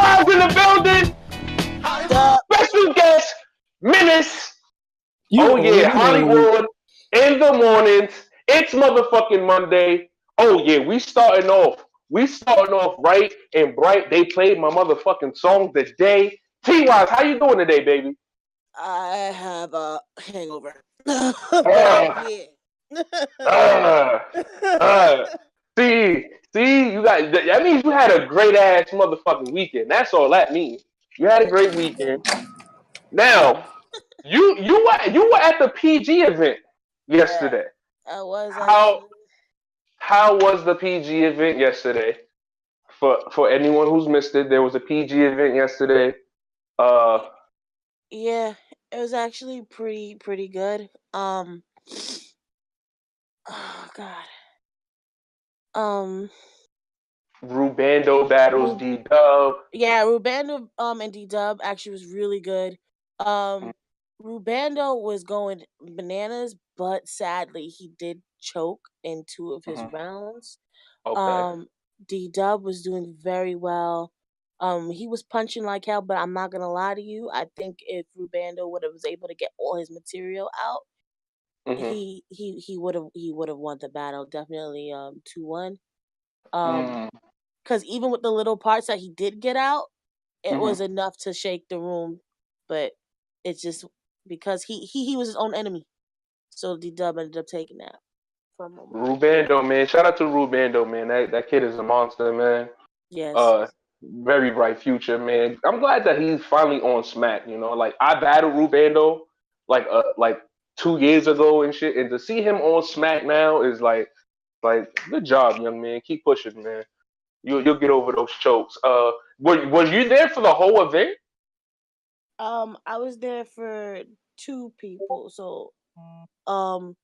T-Wise in the building. The Special guest, Menace. You Oh yeah, already know. Hollywood in the mornings. It's motherfucking Monday. Oh yeah, we starting off. We starting off right and bright. They played my motherfucking song today. T-Wise, how you doing today, baby? I have a hangover, but I'm Uh, here. uh, uh. See, you got that means you had a great ass motherfucking weekend. That's all that means. You had a great weekend. Now, you were at the PG event Yeah, yesterday. I was How actually. how was the PG event yesterday? For anyone who's missed it, there was a PG event yesterday. Uh, Yeah, it was actually pretty good. Oh God. Um, Rubando battles Ru- D Dub. yeah, Rubando and D Dub actually was really good. Um, Rubando was going bananas, but sadly he did choke in two of his Mhm. rounds. Okay. Um, D Dub was doing very well. He was punching like hell, but I'm not gonna lie to you. I think if Rubando would have was able to get all his material out, hmm he would have won the battle definitely 2-1. Um, Mm, because even with the little parts that he did get out, it hmm was enough to shake the room. But it's just because he was his own enemy, so D Dub ended up taking that from him. Rubando, man. Shout out to Rubando, man. That kid is a monster, man. Yes. Uh, very bright future, man. I'm glad that he's finally on Smack. Like I battled Rubando like 2 years ago and shit, and to see him on Smack now is like good job, young man. Keep pushing, man. You'll get over those chokes. Was you there for the whole event? I was there for two people, so um,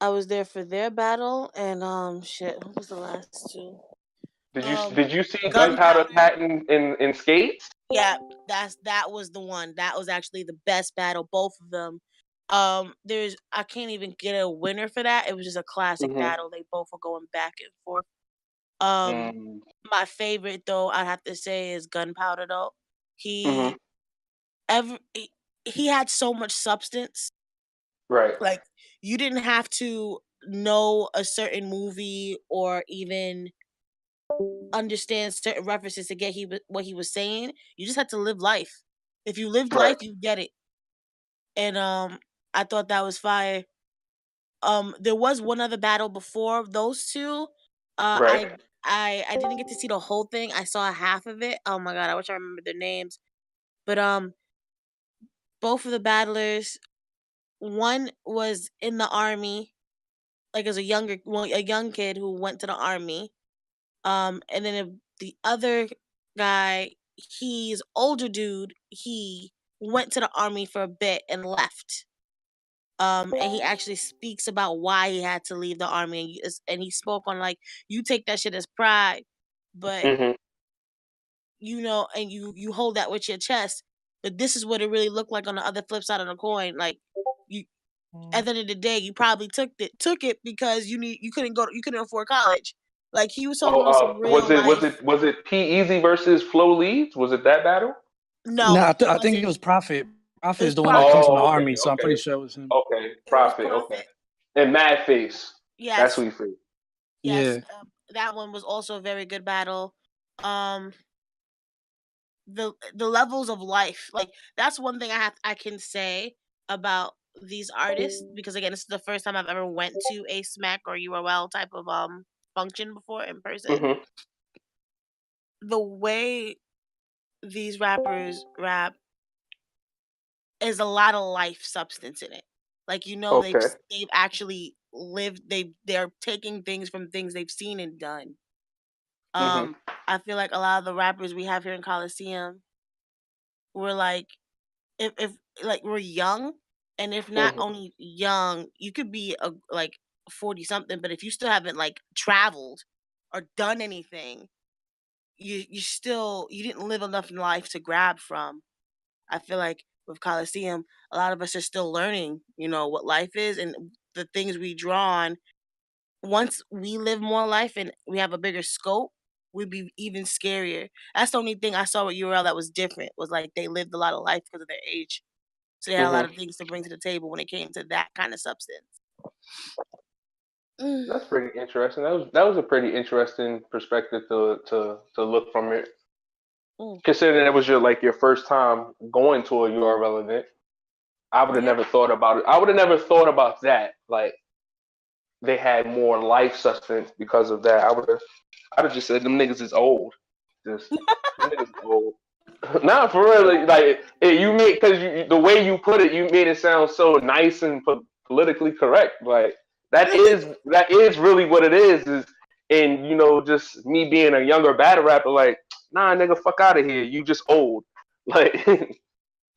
I was there for their battle, and shit, what was the last two? Did you Um, did you see Gunpowder Gunpowder. Patton in skates? Yeah, that was the one. That was actually the best battle, both of them. There's I can't even get a winner for that. It was just a classic hmm battle. They both were going back and forth. Um, mm my favorite though, I'd have to say is Gunpowder though. hmm He ever he had so much substance. Right. Like you didn't have to know a certain movie or even understand certain references to get what he was saying. You just had to live life. If you lived Right. life, you get it. And I thought that was fire. There was one other battle before those two. Uh, Right. I I didn't get to see the whole thing. I saw half of it. Oh my god, I wish I remember their names. But both of the battlers, one was in the army, like as a young kid who went to the army. And then the other guy, he's older dude. He went to the army for a bit and left. And he actually speaks about why he had to leave the army, and he spoke on like you take that shit as pride, but hmm and you hold that with your chest. But this is what it really looked like on the other flip side of the coin. Like you, at the end of the day, you probably took it because you couldn't afford college. Like he was Oh, talking on some was real it was life. it was it P Easy versus Flo Leeds? Was it that battle? No, No, it I think it wasn't. was Prophet. Prophet It is was the one that comes from the profit. Oh, okay, army, so I'm pretty okay, sure it was him. okay. It was Profit, okay. profit. And Mad Face. That's who Yes, you think. yes. Yeah. That one was also a very good battle. Um, the levels of life, like that's one thing I can say about these artists because again, this is the first time I've ever went to a Smack or URL type of function before in person. hmm The way these rappers rap is a lot of life substance in it. Like Okay. they've actually lived. They're taking things from things they've seen and done. hmm Um, I feel like a lot of the rappers we have here in Coliseum were like, if like we're young, and if not hmm only young, you could be a like 40 something, but if you still haven't like traveled or done anything, you didn't live enough in life to grab from. I feel like with Coliseum, a lot of us are still learning, what life is and the things we draw on. Once we live more life and we have a bigger scope, would be even scarier. That's the only thing I saw with URL that was different. Was like they lived a lot of life because of their age, so they had a lot Mm-hmm. of things to bring to the table when it came to that kind of substance. Mm. That's pretty interesting. That was a pretty interesting perspective to look from it. Mm. Considering it was your first time going to a URL event, I would have Yeah. never thought about it. I would have never thought about that. Like they had more life sustenance because of that. I'd have just said them niggas is old. Just them niggas is old. Nah, for real. You made because the way you put it, you made it sound so nice and politically correct. Like that is really what it is. And just me being a younger battle rapper, like, nah, nigga, fuck out of here. You just old. Like,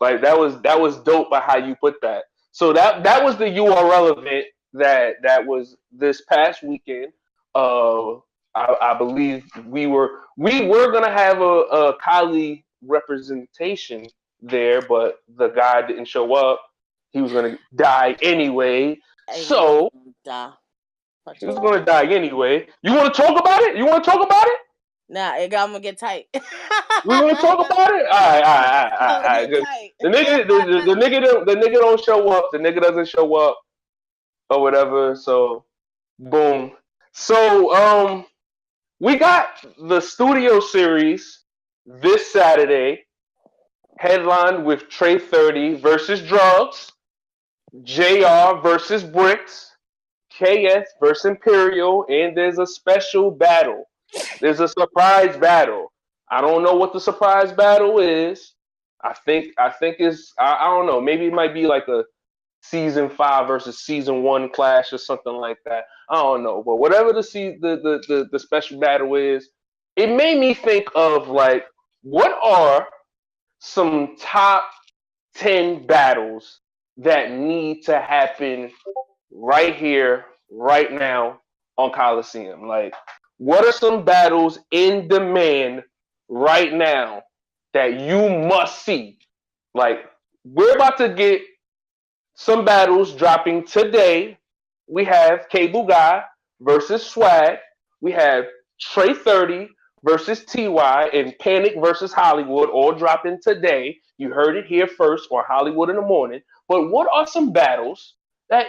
like that was dope by how you put that. So that was the URL event that was this past weekend. I believe we were gonna have a Kali representation there, but the guy didn't show up. He was gonna die anyway, so he was gonna die anyway. You want to talk about it? You want to talk about it? Nah, I'm gonna get tight. We want to talk about it? All right. The nigga don't show up. The nigga doesn't show up or whatever. So boom. So we got the studio series this Saturday, headlined with Trey 30 versus Drugs, JR versus Bricks, KS versus Imperial, and there's a special battle. There's a surprise battle. I don't know what the surprise battle is. I think it's I don't know. Maybe it might be like a season 5 versus season 1 clash or something like that. I don't know. But whatever the special battle is, it made me think of like what are some top 10 battles that need to happen right here, right now on Coliseum. Like, what are some battles in demand right now that you must see? Like, we're about to get some battles dropping today. We have Cable Guy versus Swag. We have Trey 30 versus TY and Panic versus Hollywood, all dropping today. You heard it here first on Hollywood in the Morning. But what are some battles that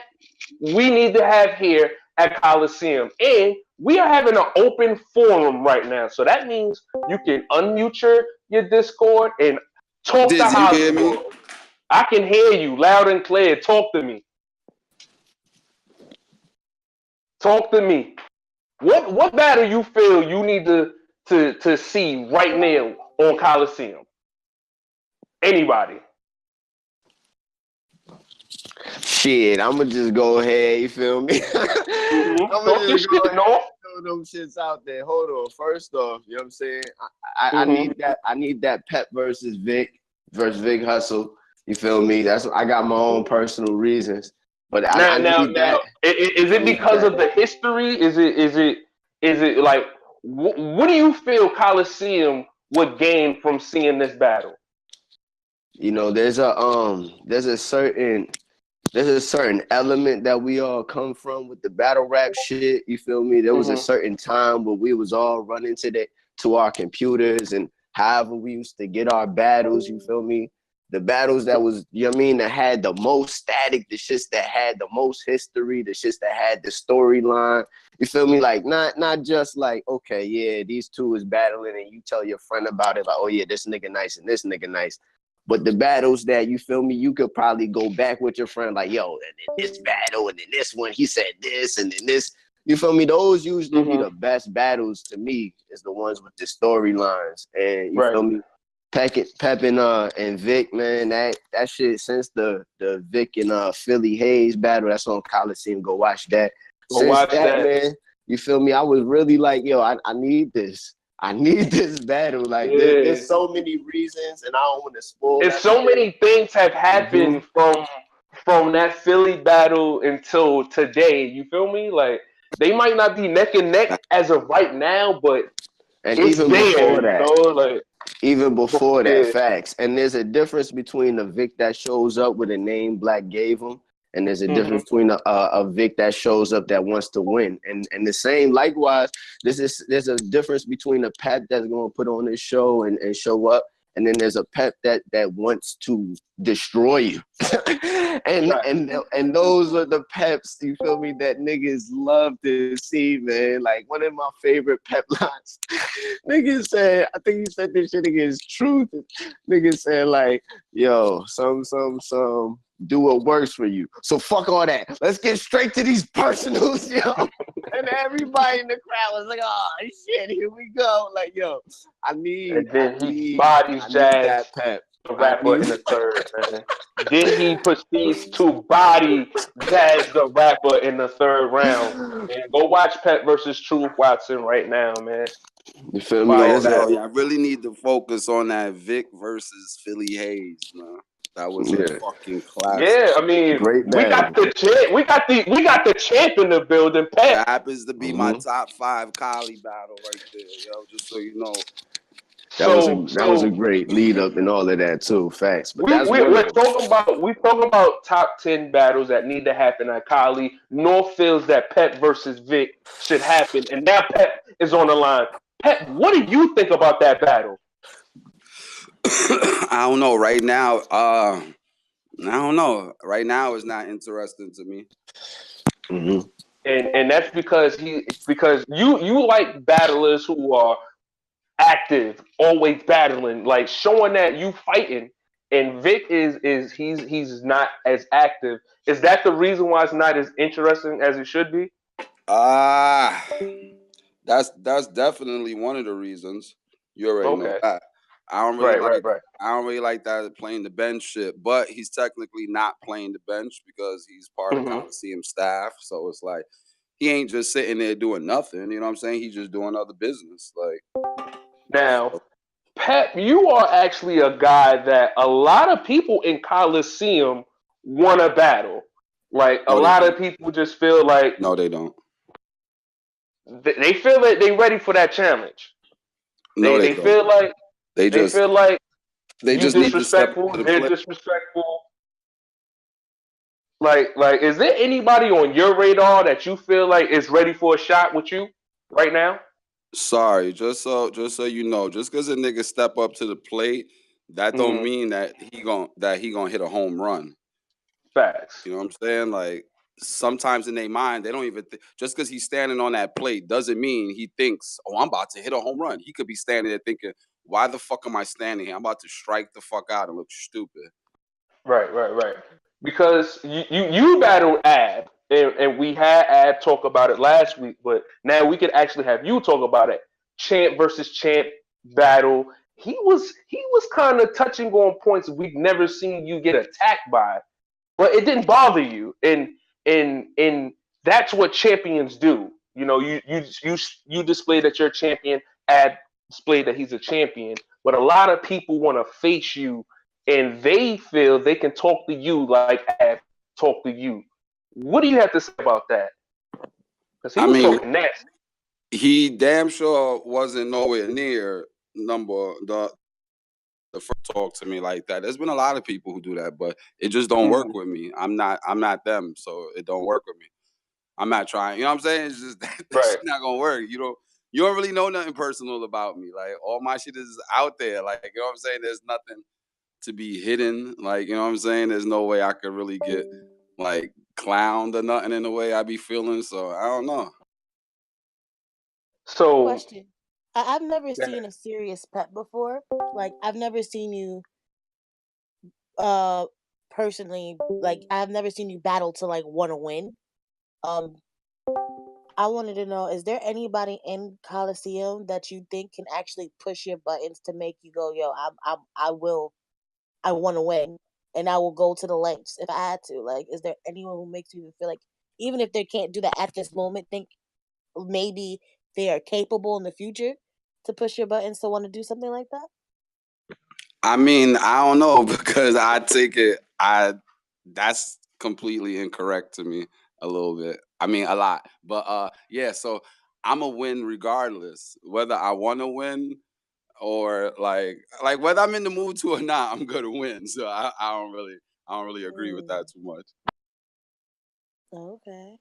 we need to have here at Coliseum? And we are having an open forum right now. So that means you can unmute your Discord and talk to Dizzy, you hear me? Hollywood. I can hear you loud and clear. Talk to me. Talk to me. What battle you feel you need to see right now on Coliseum? Anybody? Shit, I'ma just go ahead, you feel me? Mm-hmm. I'ma Talk your just go shit, ahead no? and throw them shits out there. Hold on. First off, you know what I'm saying? I Mm-hmm. need that Pep versus Vic Hustle. You feel me? I got my own personal reasons. But I Now, need that. is I it need because that. of the history? Is it like what do you feel Coliseum would gain from seeing this battle? You know, there's a certain element that we all come from with the battle rap shit. You feel me? There was a Mm-hmm. certain time where we was all running to our computers and however we used to get our battles. You feel me? The battles that was, you know what I mean, that had the most static, the shits that had the most history, the shits that had the storyline. You feel me? Like not just like, okay, yeah, these two is battling and you tell your friend about it, like, oh yeah, this nigga nice and this nigga nice. But the battles that, you feel me, you could probably go back with your friend, like, yo, and then this battle, and then this one, he said this, and then this. You feel me? Those usually be Mm-hmm. the best battles to me, is the ones with the storylines. And you Right. feel me? Pep and Vic, man, that shit, since the Vic and Philly Hayes battle, that's on Coliseum. Go watch that. Go Since watch that, that. man, you feel me? I was really like, yo, I need this. I need this battle. Like, Yeah. there's so many reasons, and I don't want to spoil And so everything. many things have Mm-hmm. happened from that Philly battle until today. You feel me? Like they might not be neck and neck as of right now, but And it's even there. before that, Like even before that, yeah. facts. And there's a difference between the Vic that shows up with a name Black gave him And there's a difference between a Vic that shows up that wants to win. And the same, likewise, there's a difference between a Pep that's going to put on this show and show up. And then there's a Pep that wants to destroy you. and those are the Peps, you feel me, that niggas love to see, man. Like one of my favorite Pep lines. Niggas said, I think you said this shit against Truth. Niggas said like, yo, some do what works for you. So fuck all that. Let's get straight to these personals, yo. And everybody in the crowd was like, oh shit, here we go. Like, yo, I need Jazz, that Pep. the rapper in the third, man. Then he proceeds to body Jazz, the rapper in the third round. Man, go watch Pep versus Truth Watson right now, man. You feel me? I really need to focus on that Vic versus Philly Hayes, man. That was a fucking classic. Yeah, I mean, we got the champ in the building. Pep. That happens to be my top 5 Collie battle right there, yo. Just so you know. That was a great lead up and all of that too. Facts. But we're talking about top 10 battles that need to happen at Collie. North feels that Pep versus Vic should happen, and now Pep is on the line. Pep, what do you think about that battle? I don't know. Right now, I don't know. Right now, it's not interesting to me. Mm-hmm. And that's because you like battlers who are active, always battling, like showing that you fighting. And Vic he's not as active. Is that the reason why it's not as interesting as it should be? That's definitely one of the reasons. You already know that. I don't really like that playing the bench shit, but he's technically not playing the bench because he's part of the Coliseum staff. So it's like he ain't just sitting there doing nothing. You know what I'm saying? He's just doing other business. Like now, Pep, you are actually a guy that a lot of people in Coliseum want to battle. Like a lot of people just feel like no, they don't. They feel that they ready for that challenge. No, they feel like they feel like they just disrespectful. They're disrespectful. Like, is there anybody on your radar that you feel like is ready for a shot with you right now? Sorry, just so you know, just because a nigga step up to the plate, that don't mean that he gonna hit a home run. Facts. You know what I'm saying? Like sometimes in their mind, they don't even just because he's standing on that plate doesn't mean he thinks, oh, I'm about to hit a home run. He could be standing there thinking, why the fuck am I standing here? I'm about to strike the fuck out and look stupid. Right. Because you battled Ab, and we had Ab talk about it last week, but now we could actually have you talk about it. Champ versus champ battle. He was kind of touching on points we've never seen you get attacked by, but it didn't bother you, and that's what champions do. You know, you display that you're a champion. Ab display that he's a champion, but a lot of people want to face you. And they feel they can talk to you like Ab talk to you. What do you have to say about that? Because he was talking nasty. He damn sure wasn't nowhere near the first talk to me like that. There's been a lot of people who do that, but it just don't work with me. I'm not them, so it don't work with me. I'm not trying. You know what I'm saying? It's just that's not gonna work. You don't really know nothing personal about me. Like all my shit is out there. Like you know what I'm saying? There's nothing to be hidden, like you know what I'm saying. There's no way I could really get like clowned or nothing in the way I be feeling. So I don't know. So question: I've never seen a serious Pep before. Like I've never seen you, personally. Like I've never seen you battle to like want to win. I wanted to know: is there anybody in Coliseum that you think can actually push your buttons to make you go, yo, I want to win, and I will go to the lengths if I had to. Like, is there anyone who makes you feel like, even if they can't do that at this moment, think maybe they are capable in the future to push your buttons to want to do something like that? I mean, I don't know because I take it. That's completely incorrect to me a little bit. I mean, a lot, but yeah. So I'm a win regardless, whether I want to win. Or like whether I'm in the mood to or not, I'm gonna win. So I don't really agree with that too much. Okay.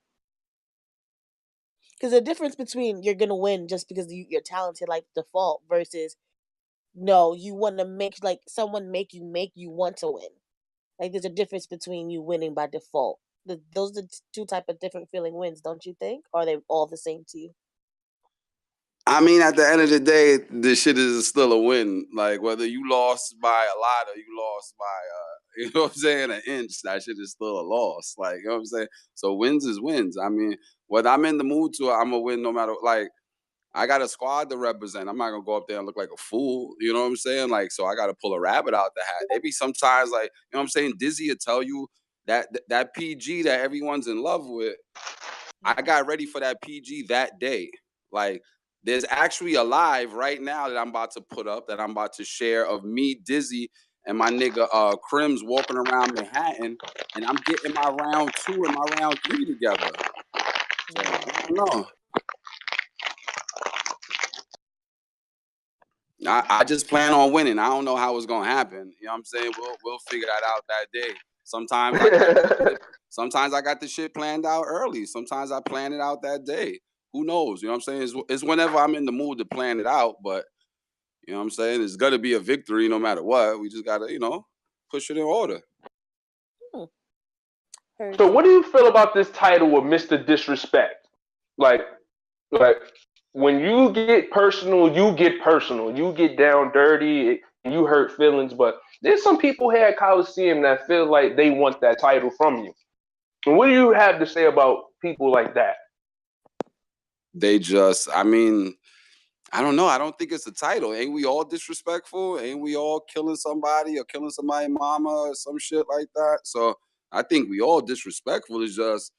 Because the difference between you're gonna win just because you're talented like default versus no, you want to make like someone make you want to win. Like there's a difference between you winning by default. Those are two type of different feeling wins, don't you think? Or are they all the same to you? I mean, at the end of the day, this shit is still a win. Like whether you lost by a lot or you lost by you know what I'm saying, an inch, that shit is still a loss. Like, you know what I'm saying? So wins is wins. I mean, whether I'm in the mood to, I'm gonna win no matter. Like, I got a squad to represent. I'm not gonna go up there and look like a fool. You know what I'm saying? Like, so I got to pull a rabbit out the hat. There be sometimes like, you know what I'm saying? Dizzy will tell you that PG that everyone's in love with. I got ready for that PG that day. Like, there's actually a live right now that I'm about to put up, that I'm about to share, of me, Dizzy, and my nigga Crims walking around Manhattan, and I'm getting my round 2 and my round 3 together. So I don't know. I just plan on winning. I don't know how it's gonna happen. You know what I'm saying? We'll figure that out that day. Sometimes I got the shit planned out early. Sometimes I plan it out that day. Who knows? You know what I'm saying? It's whenever I'm in the mood to plan it out. But you know what I'm saying? It's gonna be a victory no matter what. We just gotta, push it in order. So what do you feel about this title of Mr. Disrespect? Like, like when you get personal, you get personal. You get down dirty, and you hurt feelings. But there's some people here at Coliseum that feel like they want that title from you. And what do you have to say about people like that? They just, I mean, I don't know. I don't think it's a title. Ain't we all disrespectful? Ain't we all killing somebody or killing somebody's mama or some shit like that? So I think we all disrespectful. It's just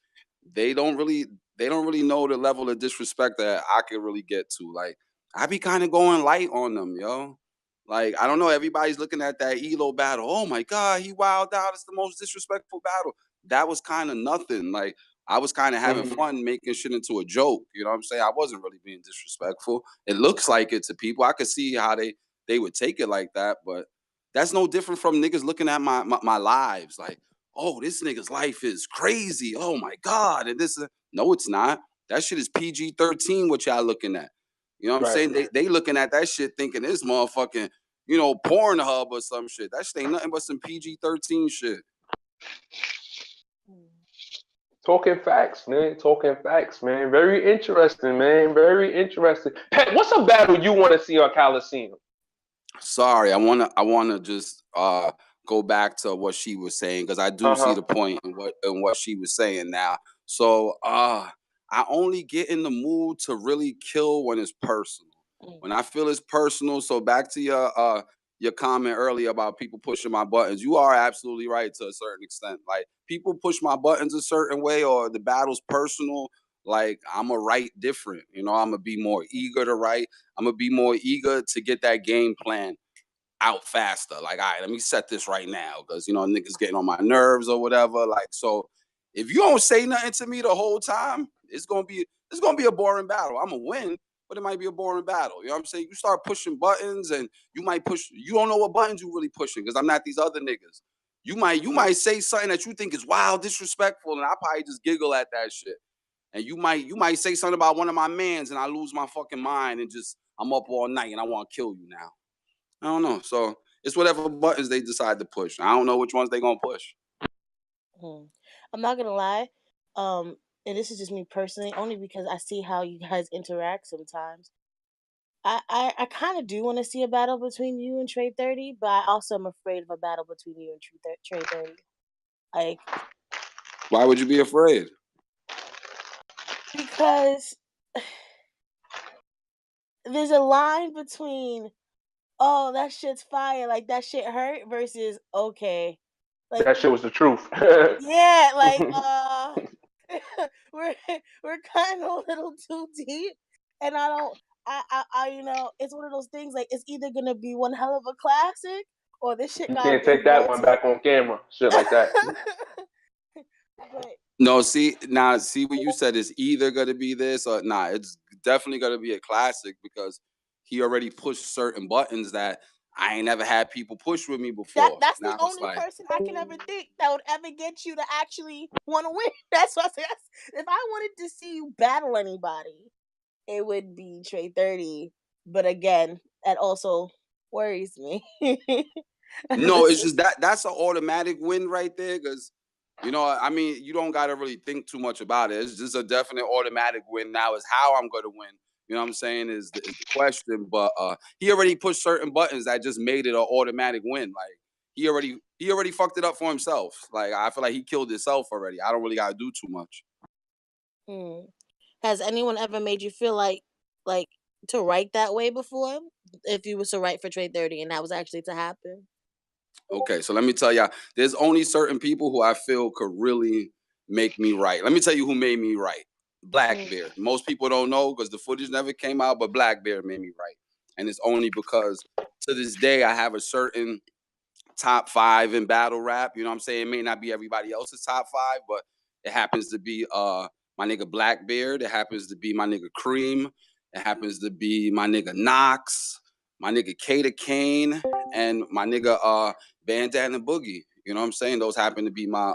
they don't really know the level of disrespect that I can really get to. Like, I be kind of going light on them, yo. Like, I don't know. Everybody's looking at that Elo battle. Oh my God, he wilded out. It's the most disrespectful battle. That was kind of nothing. Like, I was kind of having fun making shit into a joke. You know what I'm saying? I wasn't really being disrespectful. It looks like it to people. I could see how they would take it like that, but that's no different from niggas looking at my lives. Like, oh, this nigga's life is crazy. Oh my God. And this no, it's not. That shit is PG-13, what y'all looking at. You know what I'm saying? They looking at that shit thinking this motherfucking, Pornhub or some shit. That shit ain't nothing but some PG-13 shit. Talking facts, man. Talking facts, man. Very interesting, man. Very interesting. Pat, what's a battle you want to see on Coliseum? Sorry, I wanna just go back to what she was saying, because I do see the point in what she was saying now. So I only get in the mood to really kill when it's personal. When I feel it's personal. So back to your comment earlier about people pushing my buttons. You are absolutely right to a certain extent. Like, people push my buttons a certain way, or the battle's personal. Like, I'm gonna write different. I'm gonna be more eager to write. I'm gonna be more eager to get that game plan out faster. Like, all right, let me set this right now, because niggas getting on my nerves or whatever. Like, so if you don't say nothing to me the whole time, it's gonna be a boring battle. I'm gonna win, but it might be a boring battle. You know what I'm saying? You start pushing buttons, and you don't know what buttons you really pushing, because I'm not these other niggas. You might say something that you think is wild, disrespectful, and I probably just giggle at that shit. And you might say something about one of my mans, and I lose my fucking mind, and just I'm up all night and I want to kill you now. I don't know. So it's whatever buttons they decide to push. I don't know which ones they gonna push. I'm not gonna lie, and this is just me personally, only because I see how you guys interact sometimes. I kind of do want to see a battle between you and Trey 30, but I also am afraid of a battle between you and Trey 30. Like, why would you be afraid? Because there's a line between, oh, that shit's fire, like that shit hurt, versus okay, like that shit was the truth. yeah, like we're kind of a little too deep, and I don't. It's one of those things. Like, it's either gonna be one hell of a classic, or this shit You got can't take that one back on camera. Shit like that. But No, see what you said is either gonna be this or nah. It's definitely gonna be a classic, because he already pushed certain buttons that I ain't never had people push with me before. That's now the only person I can ever think that would ever get you to actually want to win. That's what I said. If I wanted to see you battle anybody, it would be Trey 30. But again, that also worries me. No, it's just that's an automatic win right there, because you know, I mean, you don't gotta really think too much about it. It's just a definite automatic win. Now is how I'm gonna win. You know what I'm saying? Is the question. But he already pushed certain buttons that just made it an automatic win. Like he already fucked it up for himself. Like I feel like he killed himself already. I don't really gotta do too much. Has anyone ever made you feel like to write that way before? If you was to write for Trade 30 and that was actually to happen? Okay, so let me tell y'all, there's only certain people who I feel could really make me write. Let me tell you who made me write. Blackbeard. Most people don't know because the footage never came out, but Blackbeard made me write. And it's only because to this day I have a certain top 5 in battle rap. You know what I'm saying? It may not be everybody else's top 5, but it happens to be my nigga Blackbeard. It happens to be my nigga Cream. It happens to be my nigga Knox, my nigga Kata Kane, and my nigga Bandana Boogie. You know what I'm saying? Those happen to be my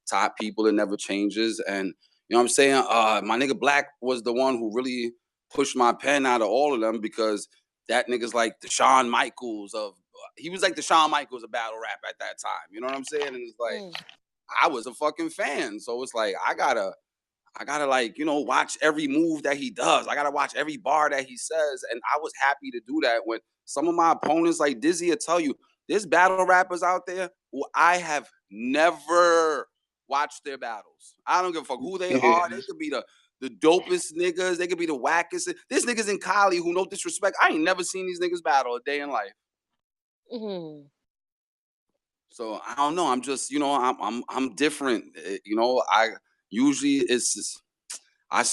top people. It never changes. And you know what I'm saying? My nigga Black was the one who really pushed my pen out of all of them, because that nigga's like the Shawn Michaels of, he was like the Shawn Michaels of battle rap at that time. You know what I'm saying? And it's like, I was a fucking fan. So it's like, I gotta like, you know, watch every move that he does. I gotta watch every bar that he says. And I was happy to do that when some of my opponents, like Dizzy, will tell you, there's battle rappers out there who I have never watched their battles. I don't give a fuck who they are. They could be the dopest niggas. They could be the wackest. There's niggas in Cali who, no disrespect, I ain't never seen these niggas battle a day in life. So I don't know. I'm just, you know, I'm different. You know, I usually it's just, I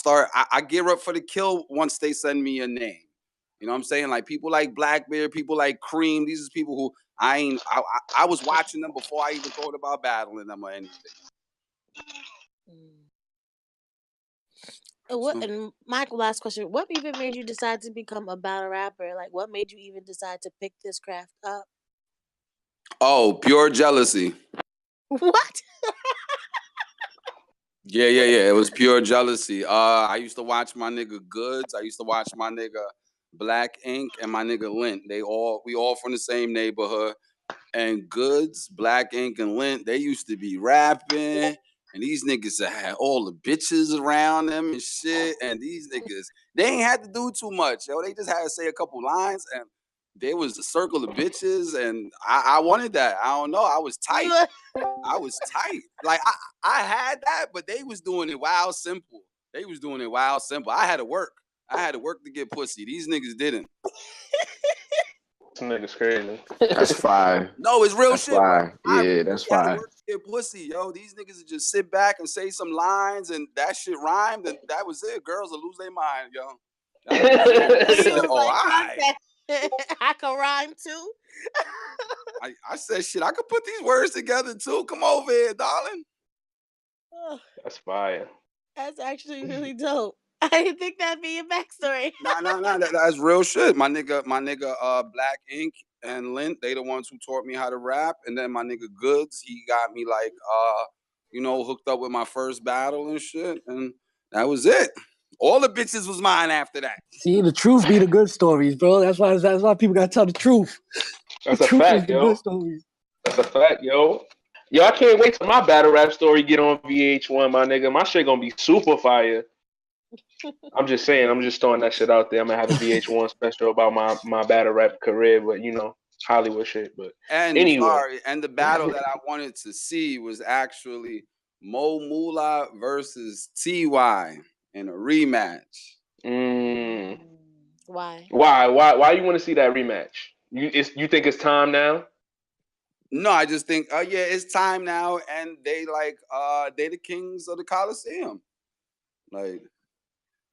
gear up for the kill once they send me a name. You know what I'm saying? Like people like Blackbeard, people like Cream. These are people who I was watching them before I even thought about battling them or anything. And Michael, last question. What even made you decide to become a battle rapper? Like, what made you even decide to pick this craft up? Oh, pure jealousy. What? Yeah. It was pure jealousy. I used to watch my nigga Goods. I used to watch my nigga Black Ink and my nigga Lint. We all from the same neighborhood. And Goods, Black Ink, and Lint, they used to be rapping. And these niggas had all the bitches around them and shit. And these niggas, they ain't had to do too much. Yo, they just had to say a couple lines, and there was a circle of bitches. And I wanted that. I don't know. I was tight. I was tight. Like I had that, but they was doing it wild simple. I had to work. To get pussy. These niggas didn't. Some niggas crazy. That's fire. No, it's real that's shit. Fire. Bro. Yeah, that's fire. fire. Work to get pussy, yo. These niggas would just sit back and say some lines, and that shit rhymed, and that was it. Girls will lose their mind, yo. All right. I can rhyme too. I said, shit, I could put these words together too. Come over here, darling. That's fire. That's actually really dope. I didn't think that'd be your backstory. Nah. That's real shit. My nigga, Black Ink and Lint, they the ones who taught me how to rap. And then my nigga Goods, he got me like, you know, hooked up with my first battle and shit. And that was it. All the bitches was mine after that. See, the truth be the good stories, bro. That's why people gotta tell the truth. That's a fact, yo. Good stories. That's a fact, yo. Yo, I can't wait till my battle rap story get on VH1, my nigga. My shit gonna be super fire. I'm just saying, I'm just throwing that shit out there. I'm gonna have a VH1 special about my battle rap career, but you know, Hollywood shit. But anyway, and the battle that I wanted to see was actually Mo Moolah versus TY in a rematch. Why? Why you want to see that rematch? You think it's time now? No, I just think it's time now, and they the kings of the Coliseum. Like,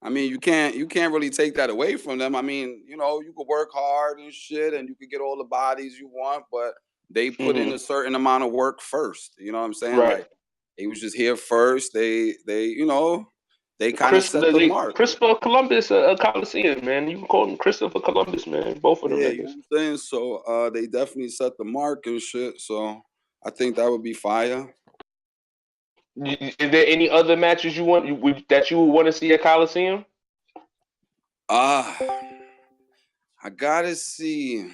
I mean, you can't really take that away from them. I mean, you know, you could work hard and shit, and you could get all the bodies you want, but they put in a certain amount of work first. You know what I'm saying? Right. Like, they was just here first. They they kind of set the mark. Christopher Columbus, a Coliseum, man. You can call him Christopher Columbus, man. Both of them niggas. You know what I'm saying? So they definitely set the mark and shit. So I think that would be fire. Is there any other matches that you would want to see at Coliseum? I gotta see.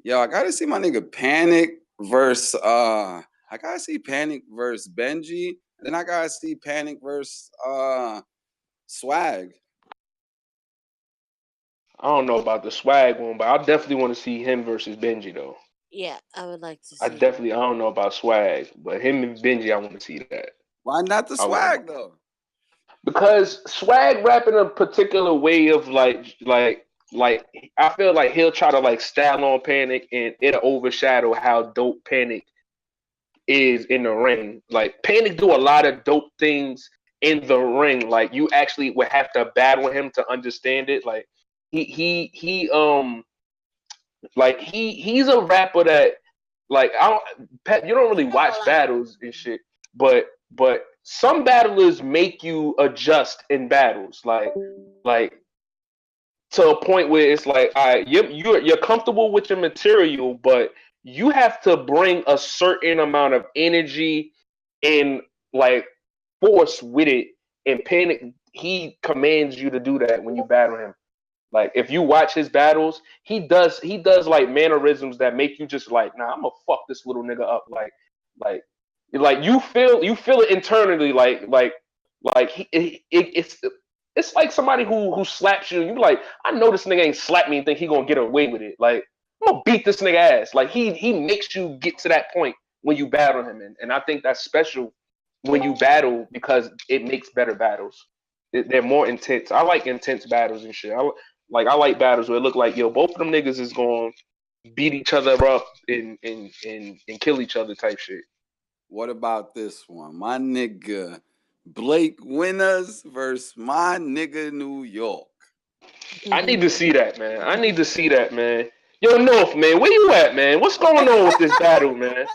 Yo, I gotta see my nigga Panic versus I gotta see Panic versus Benji. And then I gotta see Panic versus Swag. I don't know about the Swag one, but I definitely want to see him versus Benji though. Yeah, I would like to see. I don't know about Swag, but him and Benji, I want to see that. Why not the Swag though? Because Swag rap in a particular way of like I feel like he'll try to like style on Panic and it'll overshadow how dope Panic is in the ring. Like Panic do a lot of dope things in the ring. Like you actually would have to battle him to understand it. Like he's a rapper that like you don't really watch battles and shit, but some battlers make you adjust in battles, like to a point where it's like, all right, you're comfortable with your material, but you have to bring a certain amount of energy and like force with it. And Panic, he commands you to do that when you battle him. Like if you watch his battles, he does like mannerisms that make you just like, nah, I'm gonna fuck this little nigga up. Like you feel it internally. It's like somebody who slaps you. You like, I know this nigga ain't slapped me and think he gonna get away with it. Like I'm gonna beat this nigga ass. Like he makes you get to that point when you battle him, and I think that's special when you battle because it makes better battles. They're more intense. I like intense battles and shit. I like battles where it look like, yo, both of them niggas is gonna beat each other up and kill each other type shit. What about this one? My nigga Blake Winners versus my nigga New York. I need to see that, man. Yo, North, man, where you at, man? What's going on with this battle, man?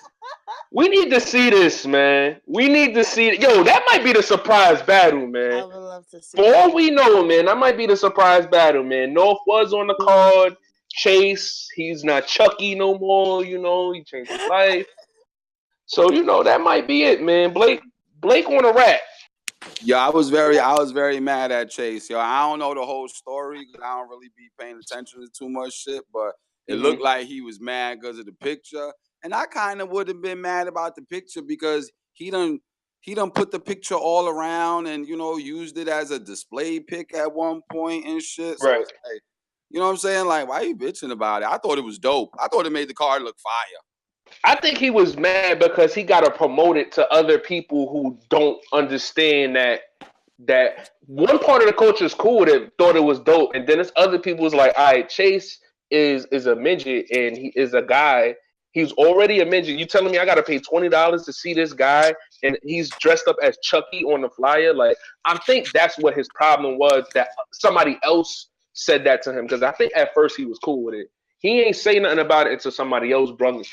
We need to see this, man. We need to see it. Yo, that might be the surprise battle, man. I would love to see. For all we know, man, that might be the surprise battle, man. North was on the card. Chase, he's not Chucky no more. You know, he changed his life. So you know that might be it, man. Blake on a rap. Yeah, I was very mad at Chase. Yo, I don't know the whole story because I don't really be paying attention to too much shit, but it looked like he was mad because of the picture. And I kind of would have been mad about the picture because he done put the picture all around and, you know, used it as a display pic at one point and shit. So right. It's like, you know what I'm saying? Like, why are you bitching about it? I thought it was dope. I thought it made the card look fire. I think he was mad because he got to promote it to other people who don't understand that one part of the culture is cool that thought it was dope, and then there's other people was like, all right, Chase is a midget and he is a guy. He's already a midget. You telling me I got to pay $20 to see this guy and he's dressed up as Chucky on the flyer? Like, I think that's what his problem was, that somebody else said that to him, because I think at first he was cool with it. He ain't say nothing about it until somebody else brung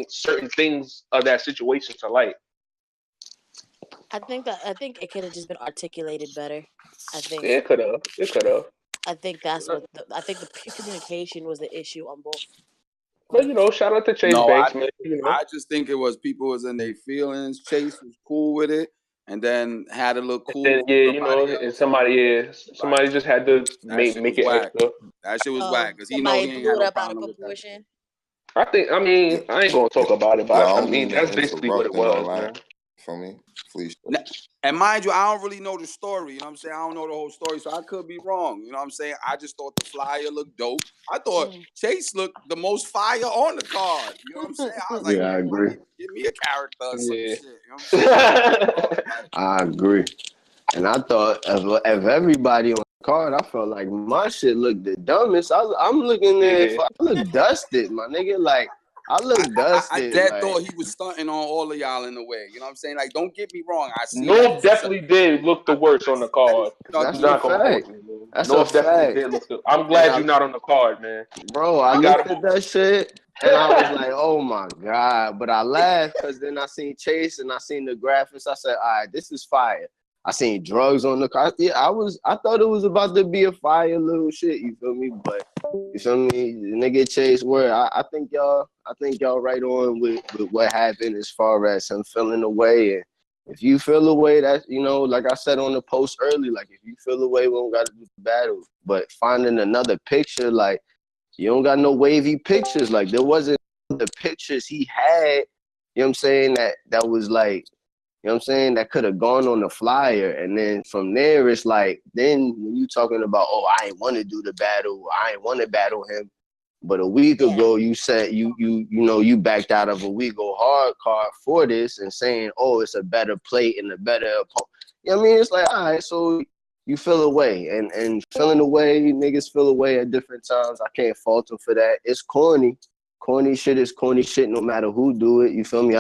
certain things of that situation to light. I think it could have just been articulated better. I think it could have. I think that's what the communication was the issue on both. But you know, shout out to Chase Banks, man. You know? I just think it was people was in their feelings. Chase was cool with it, and then had to look cool. And then, you know, and somebody just had to make it whack. extra. That shit was whack because he know he ain't had no problem with that. I mean, I ain't gonna talk about it, but I mean, that's basically what it was, man. For me, please. And mind you, I don't really know the story. You know what I'm saying? I don't know the whole story, so I could be wrong. You know what I'm saying? I just thought the flyer looked dope. I thought Chase looked the most fire on the card. You know what I'm saying? I was like, I agree. Give me a character or some shit. You know what I'm saying? I agree. And I thought of everybody on the card, I felt like my shit looked the dumbest. I'm looking there, I look dusted, my nigga. Like, I look dusted. I thought he was stunting on all of y'all in a way. You know what I'm saying? Like, don't get me wrong. I see. North definitely did look the worst on the card. That's a fact. That's a fact. I'm glad you're not on the card, man. Bro, I looked at that shit and I was like, oh my God. But I laughed because then I seen Chase and I seen the graphics. I said, all right, this is fire. I seen drugs on the car. Yeah, I thought it was about to be a fire little shit. You feel me? But you feel me? The nigga Chase Word. I think y'all right on with what happened as far as him feeling away. And if you feel away, that like I said on the post early, like if you feel away, we don't got to do the battle. But finding another picture, like you don't got no wavy pictures. Like there wasn't the pictures he had. You know what I'm saying? That was like. You know what I'm saying? That could have gone on the flyer. And then from there, it's like, then when you talking about, oh, I ain't want to do the battle. I ain't want to battle him. But a week ago, you said you backed out of a We Go Hard card for this and saying, oh, it's a better plate and a better opponent. You know what I mean? It's like, all right, so you feel away. And feeling away, niggas feel away at different times. I can't fault them for that. It's corny. Corny shit is corny shit no matter who do it. You feel me?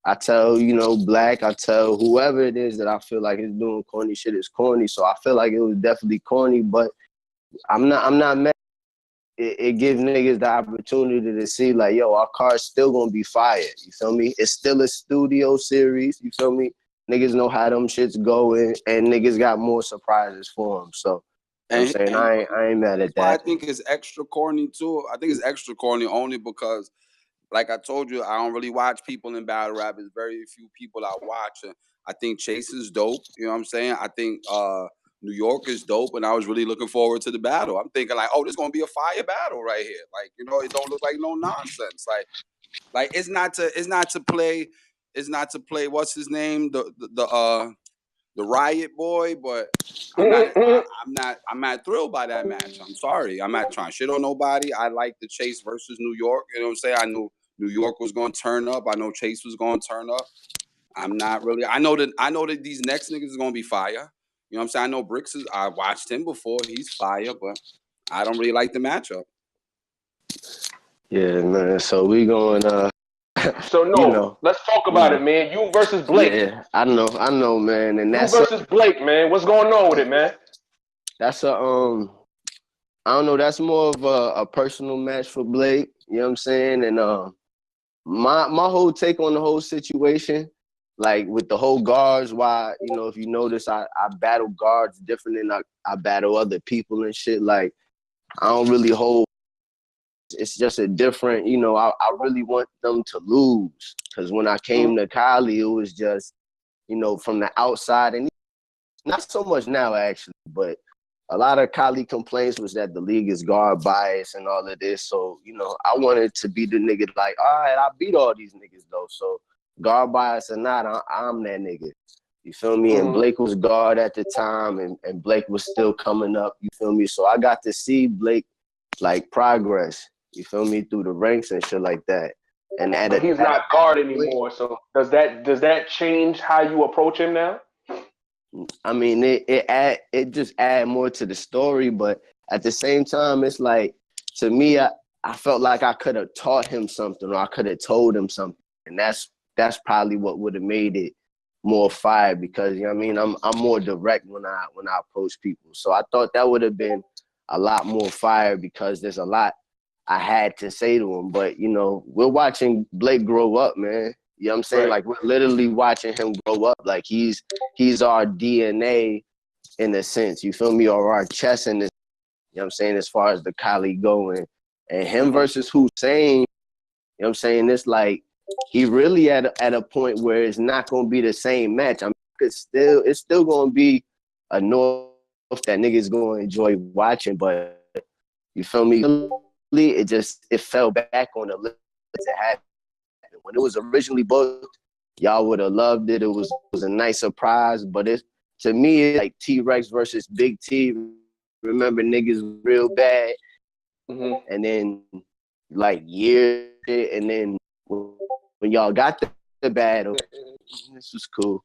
I tell, Black, I tell whoever it is that I feel like is doing corny shit is corny. So I feel like it was definitely corny, but I'm not mad. It gives niggas the opportunity to see like, yo, our car's still gonna be fired. You feel me? It's still a studio series. You feel me? Niggas know how them shits going, and niggas got more surprises for them. So you know what I'm saying, I ain't mad at that. I think it's extra corny too. I think it's extra corny only because, like I told you, I don't really watch people in battle rap. There's very few people I watch. And I think Chase is dope. You know what I'm saying? I think New York is dope, and I was really looking forward to the battle. I'm thinking like, oh, this is gonna be a fire battle right here. Like, it don't look like no nonsense. Like it's not to play. What's his name? The Riot Boy, but I'm not thrilled by that match. I'm sorry. I'm not trying to shit on nobody. I like the Chase versus New York. You know what I'm saying? I knew New York was going to turn up. I know Chase was going to turn up. I'm not really. I know that these next niggas is going to be fire. You know what I'm saying? I know Bricks I watched him before. He's fire, but I don't really like the matchup. Yeah, man. So we going So no, let's talk about it, man. You versus Blake. Yeah, I know, man. And that's you versus Blake, man. What's going on with it, man? That's I don't know. That's more of a personal match for Blake. You know what I'm saying? And my whole take on the whole situation, like with the whole guards, why if you notice, I battle guards different than I battle other people and shit. Like I don't really hold. It's just a different, I really want them to lose. Because when I came to Cali, it was just, from the outside, and not so much now, actually, but a lot of Cali complaints was that the league is guard bias and all of this. So, I wanted to be the nigga like, all right, I beat all these niggas, though. So, guard bias or not, I'm that nigga. You feel me? And Blake was guard at the time, and Blake was still coming up. You feel me? So, I got to see Blake, like, progress. You feel me? Through the ranks and shit like that. And he's not guard anymore. So does that change how you approach him now? I mean, it just add more to the story, but at the same time, it's like, to me, I felt like I could have taught him something, or I could have told him something, and that's probably what would have made it more fire, because I'm more direct when I approach people. So I thought that would have been a lot more fire, because there's a lot I had to say to him. But, we're watching Blake grow up, man. You know what I'm saying? Right. Like, we're literally watching him grow up. Like, he's our DNA in a sense, you feel me? Or our chest in this, you know what I'm saying, as far as the Cali going. And him versus Hussein, you know what I'm saying? It's like, he really at a point where it's not going to be the same match. I mean, it's still going to be a North that niggas going to enjoy watching, but you feel me? It fell back on the list to happen. When it was originally booked, y'all would have loved it. It was a nice surprise, but to me, it's like T-Rex versus Big T. Remember, niggas real bad, and then like years, and then when y'all got the battle, this was cool.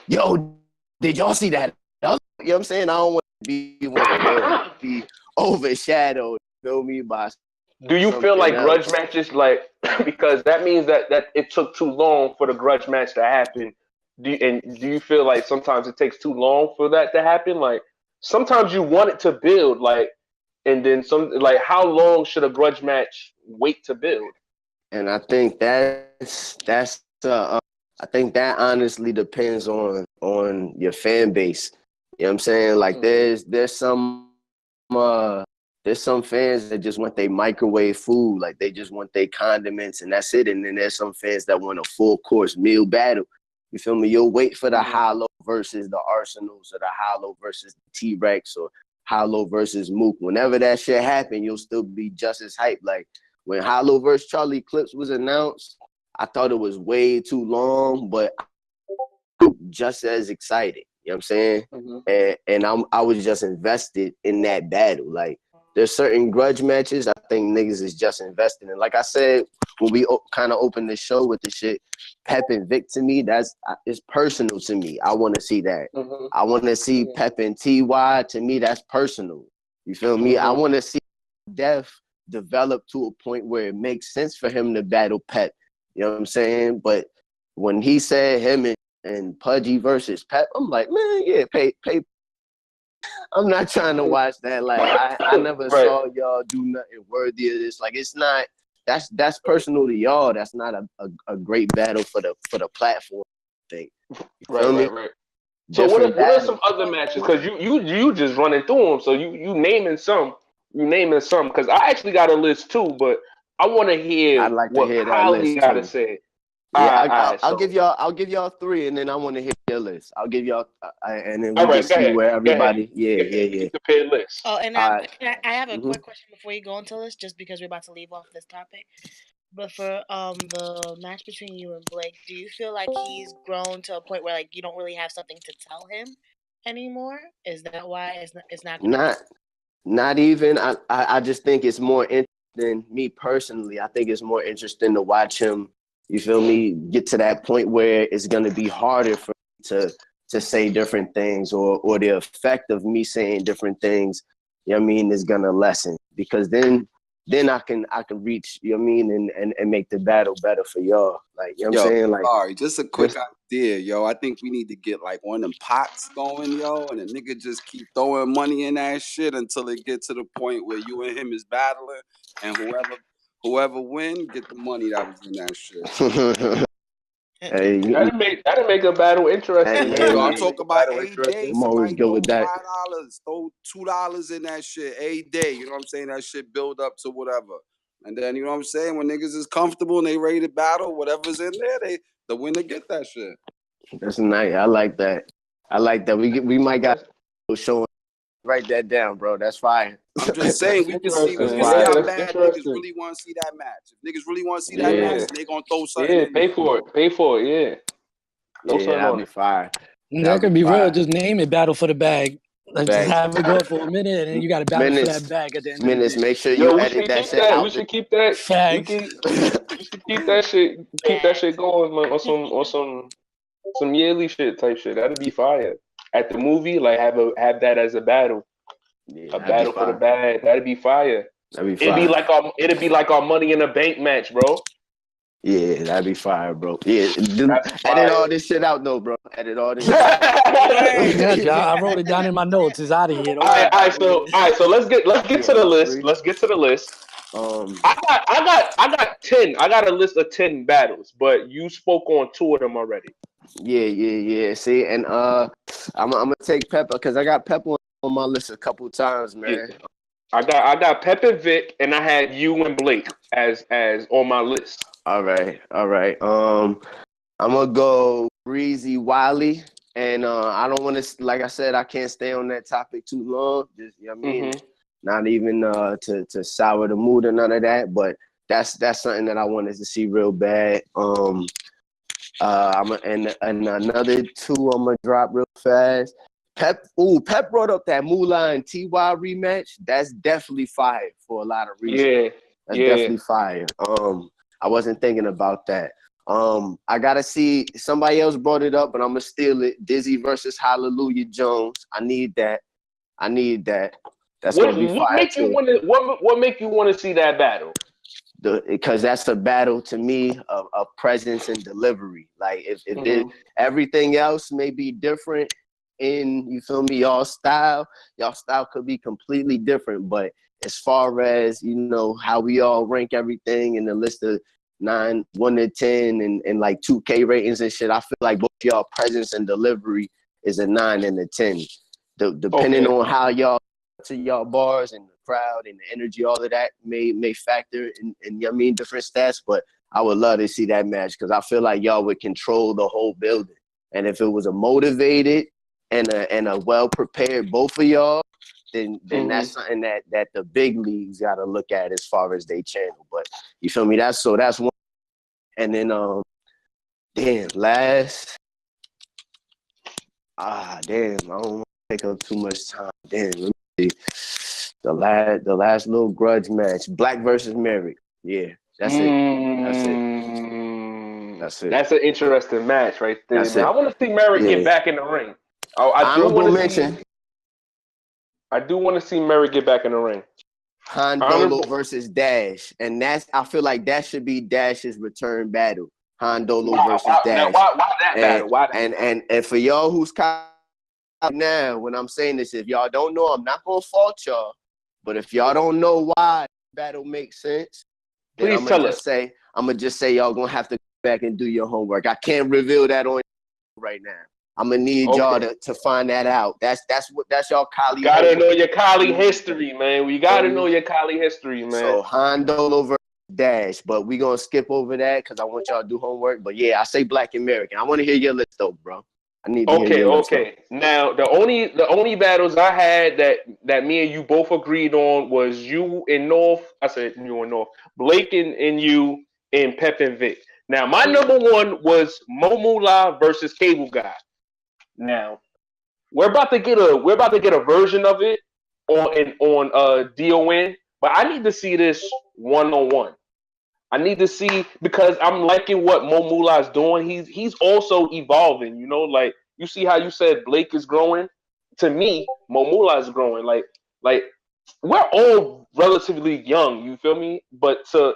Yo, did y'all see that? You know what I'm saying? I don't want to be overshadowed. Feel me? Do you feel like grudge matches, like, because that means that it took too long for the grudge match to happen? Do you feel like sometimes it takes too long for that to happen? Like, sometimes you want it to build, like, and then how long should a grudge match wait to build? And I think that's I think that honestly depends on your fan base. You know what I'm saying? Like there's some fans that just want their microwave food, like they just want their condiments and that's it. And then there's some fans that want a full course meal battle. You feel me? You'll wait for the Hollow versus the Arsenals or the Hollow versus the T-Rex or Hollow versus Mook. Whenever that shit happen, you'll still be just as hyped. Like when Hollow versus Charlie Clips was announced, I thought it was way too long, but I'm just as excited. You know what I'm saying? And I was just invested in that battle. Like there's certain grudge matches I think niggas is just invested in. Like I said, when we kind of opened the show with the shit, Pep and Vic to me, it's personal to me. I want to see that. I want to see Pep and TY. To me, that's personal. You feel me? I want to see Def develop to a point where it makes sense for him to battle Pep. You know what I'm saying? But when he said him and Pudgy versus Pep, I'm like, man, yeah, pay. I'm not trying to watch that. Like I never saw y'all do nothing worthy of this. Like it's not. That's personal to y'all. That's not a great battle for the platform. I think. Right. So what are some other matches? Because you just running through them. So you naming some. You naming some. Because I actually got a list too, but I want to hear what Holly got to say. Yeah, I'll give y'all three, and then I want to hear your list. I'll give y'all, and then we can see where everybody. Yeah. Compare list. Oh, and I have a quick question before you go into this, just because we're about to leave off this topic. But for the match between you and Blake, do you feel like he's grown to a point where like you don't really have something to tell him anymore? Is that why it's not? Not even. I just think it's more interesting. Me personally, I think it's more interesting to watch him. You feel me? Get to that point where it's gonna be harder for me to say different things, or the effect of me saying different things, you know what I mean, is gonna lessen, because then I can reach, you know what I mean, and make the battle better for y'all. Like, you know what I'm saying? Like, sorry, just a quick idea, yo. I think we need to get like one of them pots going, yo, and a nigga just keep throwing money in that shit until it get to the point where you and him is battling, and whoever win, get the money that was in that shit. Hey, that'd make a battle interesting. Yo, I'm talking about a day. I'm always good with that. $5, throw $2 in that shit a day. You know what I'm saying? That shit build up to whatever. And then, you know what I'm saying? When niggas is comfortable and they ready to battle, whatever's in there, the winner get that shit. That's nice. I like that. We might got showing. Write that down, bro. That's fine. I'm just saying we can see how bad niggas really want to see that match. If niggas really want to see that match, they gonna throw something. Yeah, pay for it. That'll be fire. That could be real. Just name it "Battle for the Bag." Like just have it go for a minute, and then you got to battle for that bag at the end. Minutes. Make sure you edit that shit out. We should keep that. We should keep that shit. Keep that shit going, man, on some yearly shit type shit. That'd be fire. At the movie, like have that as a battle. A battle for the bag. That'd be fire. It'd be like our Money in the Bank match, bro. Yeah, that'd be fire, bro. Yeah, edit all this shit out, though, bro. Edit all this shit out. I wrote it down in my notes. It's out of here. All right. So let's get to the list. Let's get to the list. I got 10. I got a list of 10 battles, but you spoke on 2 of them already. Yeah. See, and I'm gonna take Pepper because I got Pepper on my list a couple times, man. Yeah. I got Pep and Vic, and I had you and Blake as on my list. All right. I'm gonna go Breezy Wiley, and I don't want to, like I said, I can't stay on that topic too long. Just, you know what I mean, not even to sour the mood or none of that. But that's something that I wanted to see real bad. And another 2 I'm gonna drop real fast. Pep brought up that Moolah and TY rematch. That's definitely fire for a lot of reasons. That's definitely fire. I wasn't thinking about that. I gotta see, somebody else brought it up, but I'm gonna steal it. Dizzy versus Hallelujah Jones. I need that. That's gonna be fire. What make you want to see that battle? Because that's a battle to me of presence and delivery. Like if everything else may be different in, you feel me, y'all style could be completely different, but as far as, you know, how we all rank everything and the list of 1 to 10 and like 2K ratings and shit. I feel like both y'all presence and delivery is a 9 and a 10. Depending on how y'all to y'all bars and the crowd and the energy, all of that may factor in you know what I mean, different stats. But I would love to see that match because I feel like y'all would control the whole building. And if it was a motivated and a well prepared both of y'all, then that's something that the big leagues got to look at as far as they channel. But you feel me? That's one. And then last. I don't want to take up too much time. Let me see. The last little grudge match, Black versus Mary. Yeah, that's it. That's an interesting match right there. That's man. it. I want to see Merrick get back in the ring. I do want to see Merrick get back in the ring. Handolo versus Dash, and I feel like that should be Dash's return battle. Handolo versus Dash. Why that battle? Why that? And for y'all who's now, when I'm saying this, if y'all don't know, I'm not gonna fault y'all. But if y'all don't know why battle makes sense, then please tell us. I'm gonna just say y'all gonna have to go back and do your homework. I can't reveal that on right now. I'm gonna need y'all to find that out. That's y'all Kali. Gotta know your Kali history, man. We gotta know your Kali history, man. So Handolo versus Dash, but we gonna skip over that because I want y'all to do homework. But yeah, I say Black American. I want to hear your list though, bro. I need to hear your list. Okay. Now the only battles I had that me and you both agreed on was you and North. I said you and North. Blake and you and Pep and Vic. Now my number one was Mo Moolah versus Cable Guy. Now we're about to get a version of it on DON, but I need to see this 1-on-1. I need to see because I'm liking what Mo Moolah is doing. He's also evolving. You know, like you see how you said Blake is growing. To me, Mo Moolah is growing. Like we're all relatively young. You feel me? But to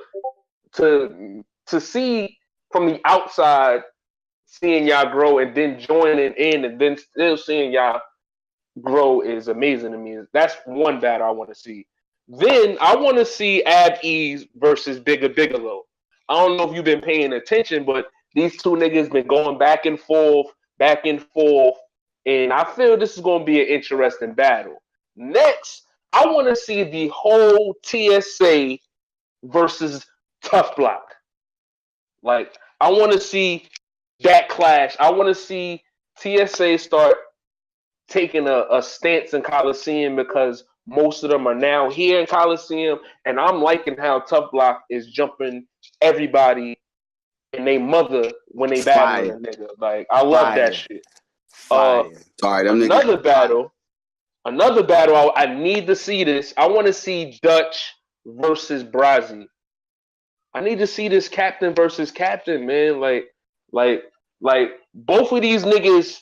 see from the outside, seeing y'all grow and then joining in and then still seeing y'all grow is amazing to me. That's one battle I want to see. Then I want to see Ab Ease versus Bigger Bigelow. I don't know if you've been paying attention, but these two niggas been going back and forth, and I feel this is going to be an interesting battle. Next, I want to see the whole TSA versus Tough Block. Like, I want to see that clash. I want to see TSA start taking a stance in Coliseum because most of them are now here in Coliseum, and I'm liking how Tough Block is jumping everybody and they mother when they battle a nigga. Like I love that shit. Another battle. I need to see this. I want to see Dutch versus Brazzy. I need to see this captain versus captain, man. Like both of these niggas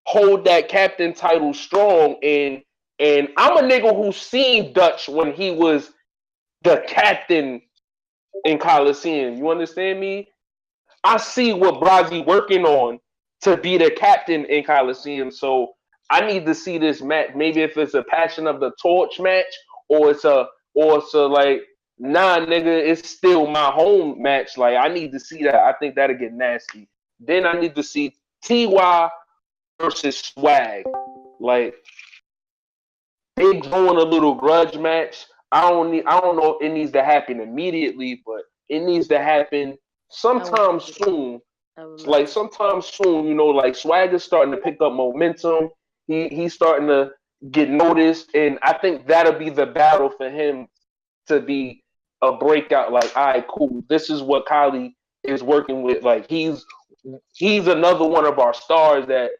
hold that captain title strong, and I'm a nigga who seen Dutch when he was the captain in Coliseum. You understand me? I see what Brazzy working on to be the captain in Coliseum. So I need to see this match. Maybe if it's a Passion of the Torch match, or it's a like, nah, nigga, it's still my home match. Like I need to see that. I think that'll get nasty. Then I need to see TY versus Swag. Like they doing a little grudge match. I don't know if it needs to happen immediately, but it needs to happen sometime soon. Like sometime soon, you know, like Swag is starting to pick up momentum. He's starting to get noticed, and I think that'll be the battle for him to be a breakout. Like, all right, cool. This is what Kylie is working with. Like he's another one of our stars that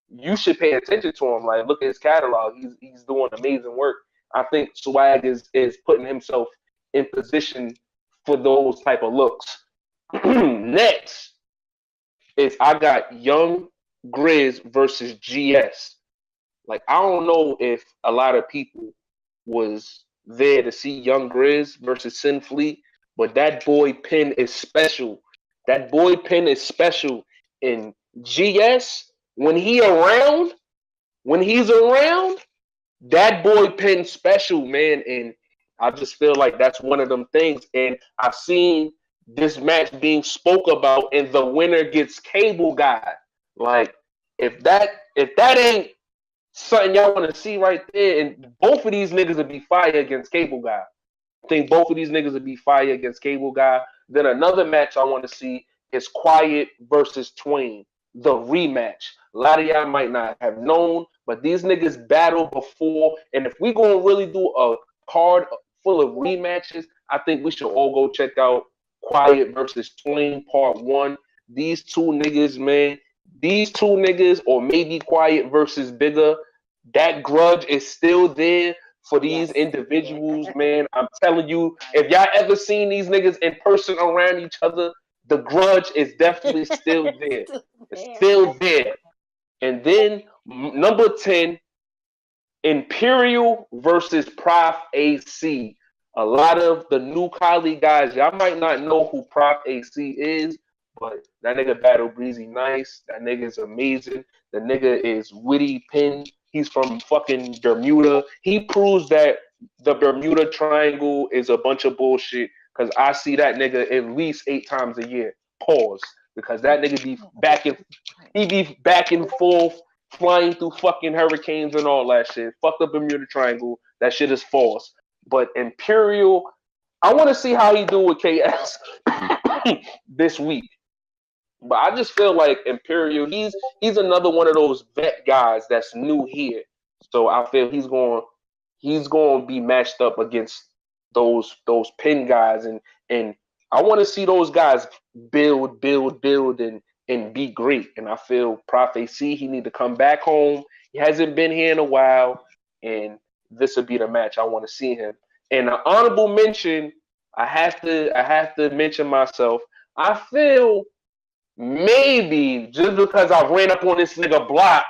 you should pay attention to him. Like, look at his catalog. He's doing amazing work. I think Swag is putting himself in position for those type of looks. Next is I got Young Grizz versus GS. Like, I don't know if a lot of people was there to see Young Grizz versus Sin Fleet, but that boy Penn is special. That boy Penn is special. In GS, when he's around, that boy Penn special, man. And I just feel like that's one of them things. And I've seen this match being spoke about, and the winner gets Cable Guy. Like, if that ain't something y'all want to see right there, and both of these niggas would be fire against Cable Guy. I think both of these niggas would be fire against Cable Guy. Then another match I want to see is Quiet versus Twain, the rematch. A lot of y'all might not have known, but these niggas battled before, and if we gonna really do a card full of rematches, I think we should all go check out Quiet versus Twain Part 1. These two niggas, man, these two niggas, or maybe Quiet versus Bigger, that grudge is still there for these individuals, man. I'm telling you, if y'all ever seen these niggas in person around each other, the grudge is definitely still there. It's still there. And then number 10, Imperial versus Prof AC. A lot of the new colleague guys, y'all might not know who Prof AC is, but that nigga battle Breezy Nice. That nigga is amazing. The nigga is witty pin. He's from fucking Bermuda. He proves that the Bermuda Triangle is a bunch of bullshit, because I see that nigga at least 8 times a year. Pause. Because that nigga be back and forth, flying through fucking hurricanes and all that shit. Fuck the Bermuda Triangle. That shit is false. But Imperial, I want to see how he do with KS this week. But I just feel like Imperial, he's another one of those vet guys that's new here. So I feel he's going to be matched up against those pin guys, and I want to see those guys build and be great. And I feel Prof AC, he need to come back home. He hasn't been here in a while, and this will be the match I want to see him. And an honorable mention, I have to mention myself. I feel maybe just because I ran up on this nigga Block,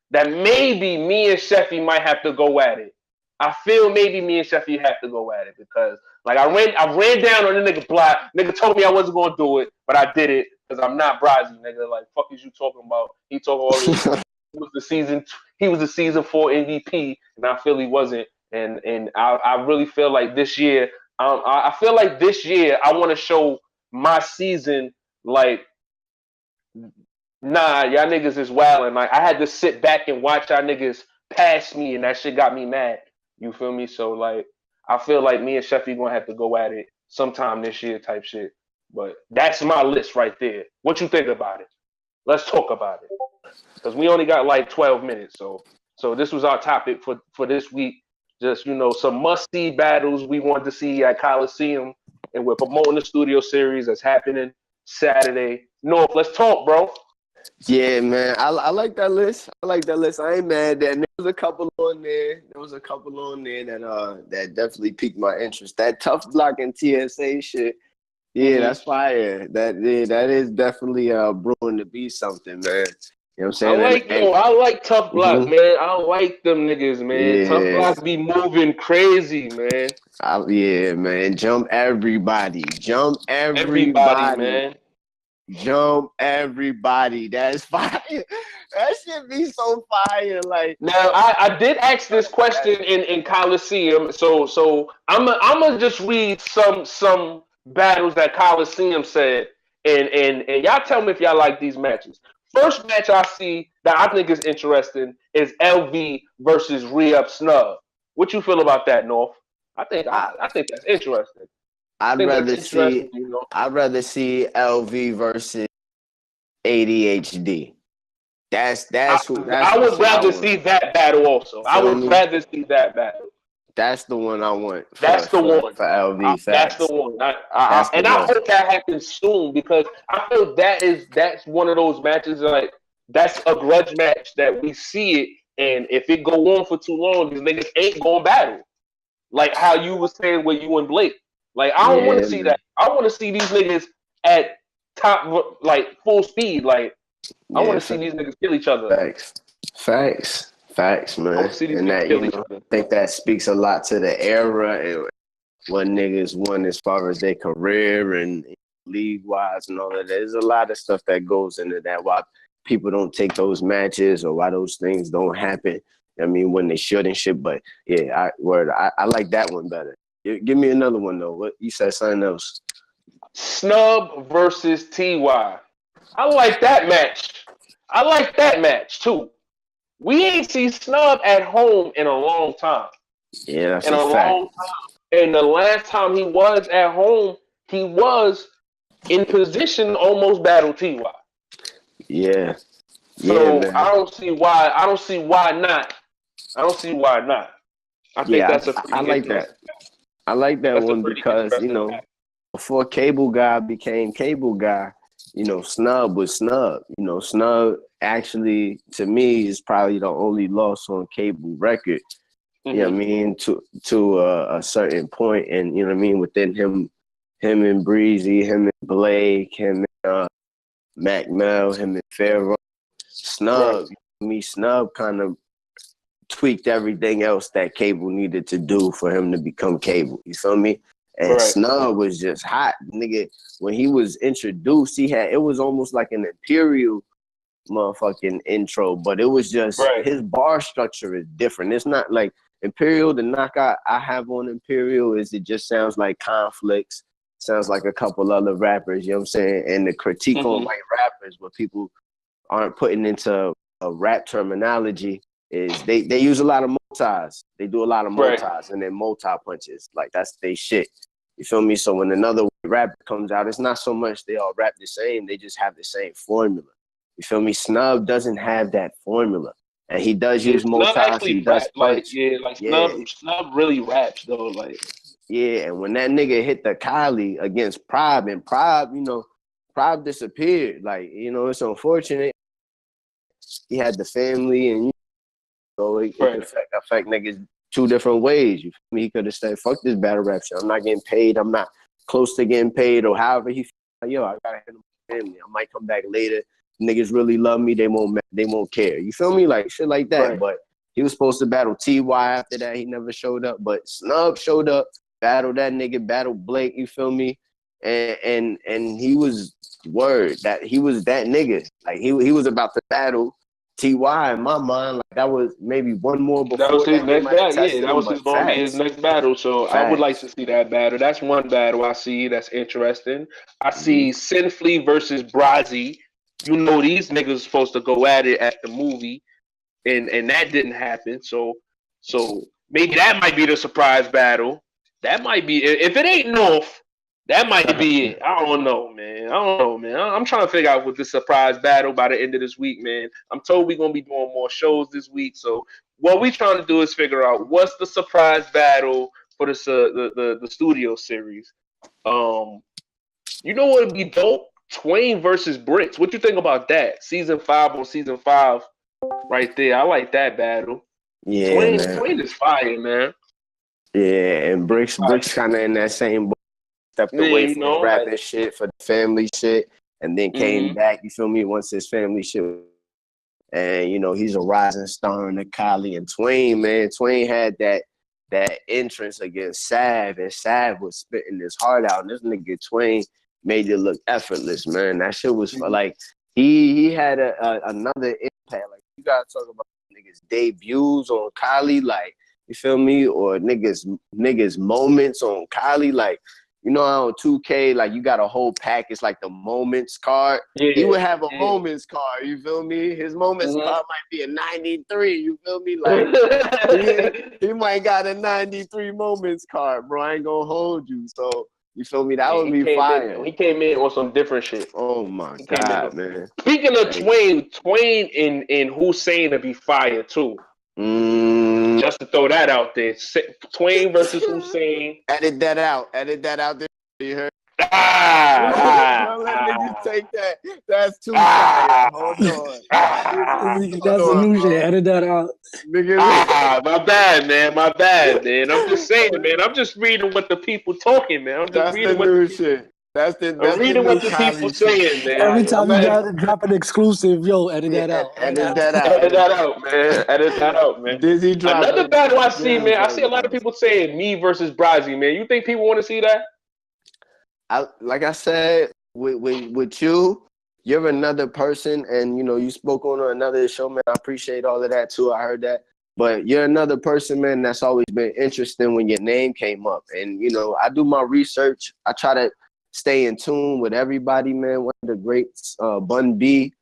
that maybe me and Sheffy might have to go at it. I feel maybe me and Sheffy have to go at it, because like I ran down on the nigga Block. Nigga told me I wasn't gonna do it, but I did it because I'm not Brazzy, nigga. Like, fuck is you talking about? He talking all this. He was the season 4 MVP, and I feel he wasn't. And I really feel like this year, I feel like this year I want to show my season like, nah, y'all niggas is wildin'. Like, I had to sit back and watch y'all niggas pass me, and that shit got me mad. You feel me? So like, I feel like me and Sheffy gonna have to go at it sometime this year, type shit. But that's my list right there. What you think about it? Let's talk about it, because we only got like 12 minutes. So this was our topic for this week. Just, some must-see battles we wanted to see at Coliseum, and we're promoting the studio series that's happening Saturday. North, let's talk, bro. Yeah, man. I like that list. I ain't mad. There was a couple on there. That definitely piqued my interest. That tough block and TSA shit. Yeah, that's fire. That is definitely brewing to be something, man. You know what I'm saying? I like Tough Block, man. I like them niggas, man. Yeah. Tough Block be moving crazy, man. Yeah, man. Jump everybody, man. Jump everybody. That's fire. That shit be so fire. Like, now, I did ask this question in Coliseum, so I'm just read some battles that Coliseum said, and y'all tell me if y'all like these matches. First match I see that I think is interesting is LV versus Re-Up Snub. What you feel about that, North? I think that's interesting. I'd rather see LV versus ADHD. I would rather see that battle also. I would rather see that battle. That's the one I want. That's the one for LV. That's the one. I hope that happens soon, because I feel that's one of those matches, like, that's a grudge match that we see it, and if it go on for too long, these niggas ain't gonna battle. Like how you was saying with you and Blake. Like, I don't want to see that. I want to see these niggas at top, like, full speed. Like, I want to see these niggas kill each other. Facts, man. And that, I think that speaks a lot to the era and what niggas want as far as their career and league-wise and all that. There's a lot of stuff that goes into that, why people don't take those matches or why those things don't happen. I mean, when they should and shit. But, yeah, I like that one better. Give me another one, though. What you said something else. Snub versus TY. I like that match. I like that match too. We ain't seen Snub at home in a long time. Yeah, that's In a a fact. long time. And the last time he was at home, he was in position to almost battle TY. Yeah. Yeah, So man. I don't see why. I don't see why not. I don't see why not. I think Yeah, that's a I pretty like that. interesting. I like that That's a one pretty because, interesting match. before Cable Guy became Cable Guy, Snub was Snub. Snub actually, to me, is probably the only loss on Cable record. You know what I mean? To a certain point, and you know what I mean, within him and Breezy, him and Blake, him and Mac Mel, him and Pharaoh, Snub. Right. Snub kind of tweaked everything else that Cable needed to do for him to become Cable. You feel me? And Right. Snub was just hot, nigga. When he was introduced, it was almost like an Imperial motherfucking intro, but it was just his bar structure is different. It's not like Imperial. The knockout I have on Imperial is it just sounds like Conflicts, sounds like a couple other rappers, you know what I'm saying? And the critique on white rappers, what people aren't putting into a rap terminology, is they use a lot of multis. They do a lot of multis and then multi punches. Like that's they shit. You feel me? So when another rapper comes out, it's not so much they all rap the same. They just have the same formula. You feel me? Snub doesn't have that formula. And he does use multis. He does punch. Snub really raps though. Like and when that nigga hit the Kylie against Prob, and Prob, Prob disappeared. Like, it's unfortunate. He had the family, and so it could affect niggas two different ways. You feel me? He could have said, "Fuck this battle rap shit. I'm not getting paid. I'm not close to getting paid," or however he feel like, yo, I gotta handle my family. I might come back later. Niggas really love me. They won't care. You feel me? Like shit like that. But he was supposed to battle TY after that. He never showed up. But Snub showed up, battled that nigga, battled Blake. You feel me? And he was that he was that nigga. Like he was about to battle TY in my mind. Like that was maybe one more before that was his next battle. Yeah, that was going to be his next battle. So I would like to see that battle. That's one battle I see that's interesting. I see Sinflea versus Brazzy. These niggas supposed to go at it at the movie, and that didn't happen. So maybe that might be the surprise battle. That might be if it ain't North. That might be it. I don't know, man. I'm trying to figure out what this surprise battle by the end of this week, man. I'm told we're gonna be doing more shows this week. So what we trying to do is figure out what's the surprise battle for this the studio series. What would be dope? Twain versus Bricks. What you think about that? Season 5 on season 5, right there. I like that battle. Yeah, Twain is fire, man. Yeah, and Bricks kind of in that same boat. Stepped away from the rapping shit for the family shit, and then came back. You feel me? Once his family shit, and he's a rising star in the Kylie and Twain. Man, Twain had that entrance against Sav, and Sav was spitting his heart out. And this nigga Twain made it look effortless, man. That shit was like he had another impact. Like you gotta talk about niggas debuts on Kylie, like you feel me, or niggas moments on Kylie, like. On 2K, like you got a whole package, like the moments card. Yeah, he would have a moments card. You feel me? His moments card might be a 93. You feel me? Like he might got a 93 moments card, bro. I ain't gonna hold you. So you feel me? That would be fire. He came in on some different shit. Oh my god, man! Speaking of Twain and Hussein to be fire too. Just to throw that out there. Twain versus Hussein. Edit that out there. You heard? Don't let niggas take that. That's too fire. Hold on. That's a new shit. Edit that out. My bad, man. I'm just saying, man. I'm just reading what the people talking, man. I'm just reading what the shit. I'm reading what the people saying, man. Every time you gotta drop an exclusive, edit that out. Edit that out, man. Dizzy drop another battle I see, man. I see a lot of people saying me versus Brazzy, man. You think people want to see that? Like I said, with you, you're another person, and you spoke on another show, man. I appreciate all of that too. I heard that. But you're another person, man, that's always been interesting when your name came up. And, I do my research. I try to stay in tune with everybody, man. One of the greats, Bun B,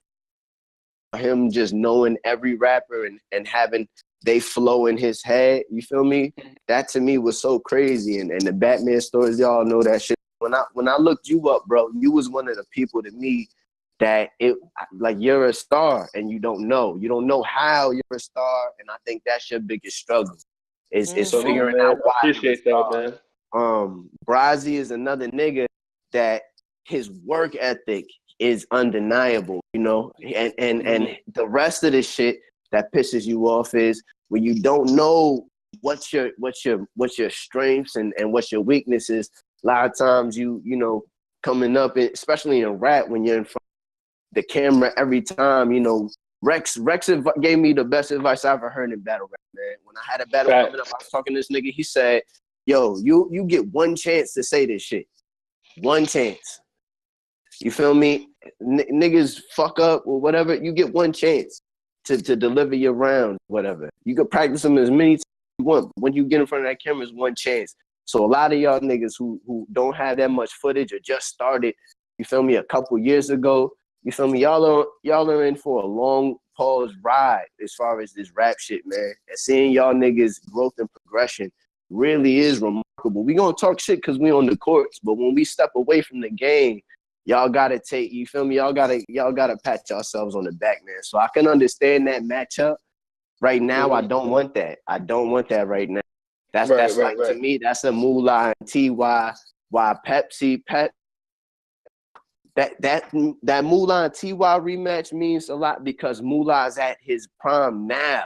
him just knowing every rapper and having they flow in his head, you feel me? That to me was so crazy. And the Batman stories, y'all know that shit. When I looked you up, bro, you was one of the people to me that it like you're a star and you don't know how you're a star, and I think that's your biggest struggle is figuring out why you're a star. That, man. Brazzy is another nigga that his work ethic is undeniable, you know, and the rest of the shit that pisses you off is when you don't know what's your strengths and what's your weaknesses. A lot of times you know, coming up, especially in rap, when you're in front of the camera every time, you know, Rex gave me the best advice I ever heard in battle rap, man. When I had a battle coming up, I was talking to this nigga, he said, yo, you get one chance to say this shit. One chance. You feel me? Niggas fuck up or whatever, you get one chance to deliver your round, whatever. You can practice them as many times as you want. When you get in front of that camera, it's one chance. So a lot of y'all niggas who don't have that much footage or just started, you feel me, a couple years ago, you feel me, y'all are in for a long pause ride as far as this rap shit, man. And seeing y'all niggas growth and progression really is remarkable. We gonna talk shit because we on the courts, but when we step away from the game, y'all gotta take, you feel me, y'all gotta pat yourselves on the back, man. So I can understand that matchup. Right now, I don't want that. I don't want that right now. That's right. To me, that's a Moolah and T.Y. Why Pepsi Pep. That Moolah and T.Y. rematch means a lot because Moolah is at his prime now.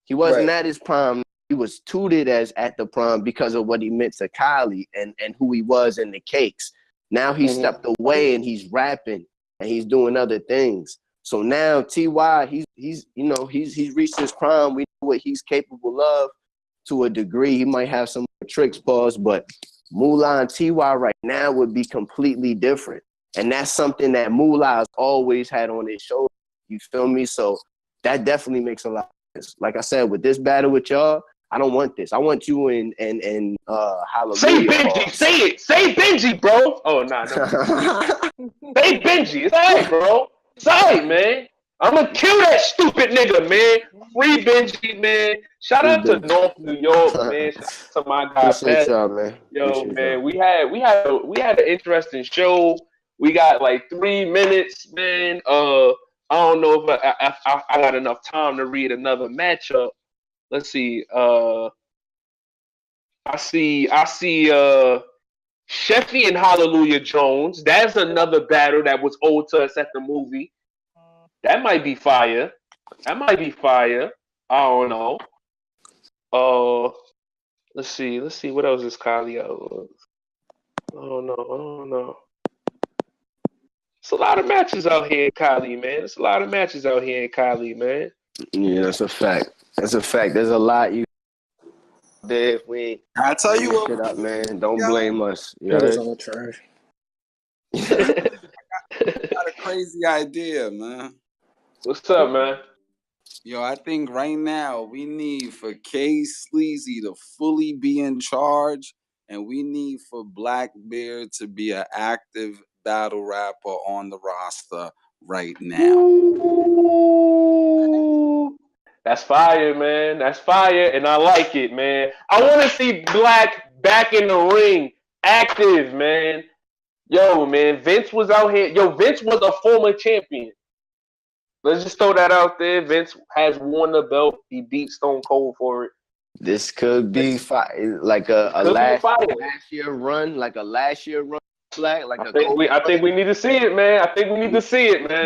He wasn't at his prime. He was touted as at the prime because of what he meant to Kylie and who he was in the Cakes. Now he stepped away and he's rapping and he's doing other things. So now T.Y. he's reached his prime. We know what he's capable of to a degree. He might have some tricks, pause, but Moolah and T.Y. right now would be completely different. And that's something that Moolah has always had on his shoulder. You feel me? So that definitely makes a lot of sense. Like I said, with this battle with y'all, I don't want this. I want you and Hallelujah. Say Benji. Say it. Say Benji, bro. Oh, nah. Say Benji. It's all right, bro. It's all right, man. I'm going to kill that stupid nigga, man. Free Benji, man. Shout out to North New York, man. Shout out to my guy, Appreciate y'all, man. Yo, man, we had an interesting show. We got like 3 minutes, man. I don't know if I got enough time to read another matchup. Let's see. I see Sheffy and Hallelujah Jones. That's another battle that was owed to us at the movie. That might be fire. I don't know. Let's see. What else is Kylie out? I don't know. It's a lot of matches out here in Kylie, man. Yeah, that's a fact. There's a lot you did. If we I tell you what, shit up, man. Don't blame us. That's all trash. I got a crazy idea, man. What's up, man? Yo, I think right now we need for K Sleazy to fully be in charge, and we need for Blackbeard to be an active battle rapper on the roster right now. Ooh, that's fire, man. That's fire, and I like it, man. I want to see Black back in the ring, active, man. Yo, man, Vince was out here. Yo, Vince was a former champion. Let's just throw that out there. Vince has won the belt. He beat Stone Cold for it. This could be like a last year run, Black. Like I think we need to see it, man.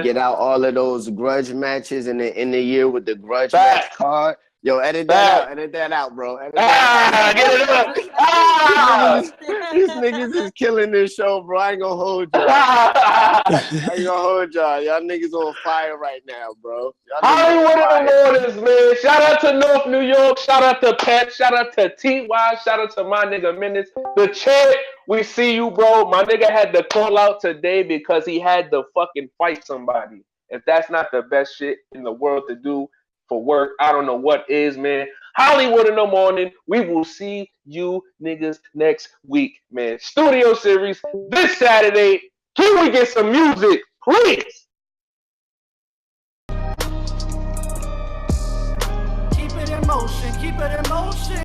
Get out all of those grudge matches in the year with the grudge match card. Yo, edit that out, bro. Get it up. These niggas is killing this show, bro. I ain't gonna hold y'all. Y'all niggas on fire right now, bro. Hollywood in the mornings, man. Shout out to North New York. Shout out to Pep. Shout out to T.Y. Shout out to my nigga Minutes. The Champ, we see you, bro. My nigga had to call out today because he had to fucking fight somebody. If that's not the best shit in the world to do for work, I don't know what is, man. Hollywood in the Morning. We will see you niggas next week, man. Studio series this Saturday. Can we get some music, please? Keep it in motion, keep it in motion.